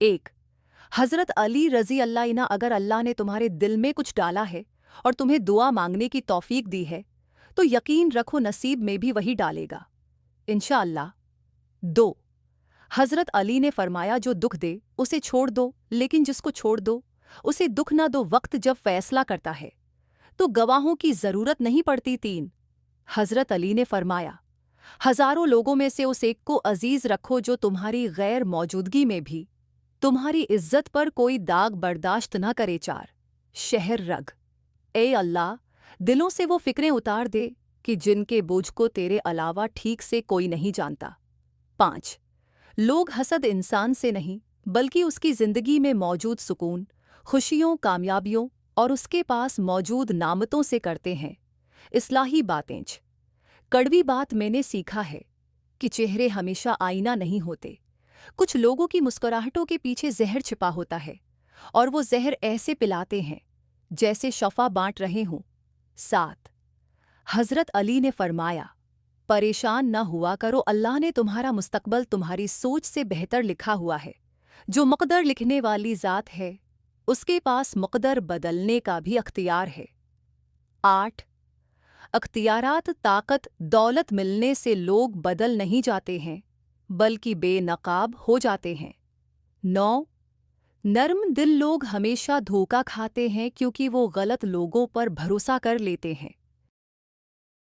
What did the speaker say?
1। हज़रत अली रज़ी अल्लाह अन्हु, अगर अल्लाह ने तुम्हारे दिल में कुछ डाला है और तुम्हें दुआ मांगने की तौफीक दी है तो यकीन रखो नसीब में भी वही डालेगा इंशाअल्लाह। 2। हज़रत अली ने फरमाया, जो दुख दे उसे छोड़ दो, लेकिन जिसको छोड़ दो उसे दुख ना दो। वक्त जब फैसला करता है तो गवाहों की ज़रूरत नहीं पड़ती। 3। हज़रत अली ने फरमाया, हज़ारों लोगों में से उस एक को अजीज़ रखो जो तुम्हारी गैर मौजूदगी में भी तुम्हारी इज्जत पर कोई दाग बर्दाश्त न करे। 4। शहर रग, ए अल्लाह, दिलों से वो फिक्रें उतार दे कि जिनके बोझ को तेरे अलावा ठीक से कोई नहीं जानता। 5। लोग हसद इंसान से नहीं बल्कि उसकी ज़िंदगी में मौजूद सुकून, खुशियों, कामयाबियों और उसके पास मौजूद नामतों से करते हैं। इस्लाही बातें। कड़वी बात मैंने सीखा है कि चेहरे हमेशा आईना नहीं होते। कुछ लोगों की मुस्कुराहटों के पीछे जहर छिपा होता है और वो जहर ऐसे पिलाते हैं जैसे शफा बांट रहे हों। 7। हज़रत अली ने फरमाया, परेशान न हुआ करो, अल्लाह ने तुम्हारा मुस्तकबल तुम्हारी सोच से बेहतर लिखा हुआ है। जो मुक़द्दर लिखने वाली ज़ात है उसके पास मुक़द्दर बदलने का भी अख्तियार है। 8। अख्तियारात, ताकत, दौलत मिलने से लोग बदल नहीं जाते हैं बल्कि बेनकाब हो जाते हैं। 9। नर्म दिल लोग हमेशा धोखा खाते हैं क्योंकि वो गलत लोगों पर भरोसा कर लेते हैं।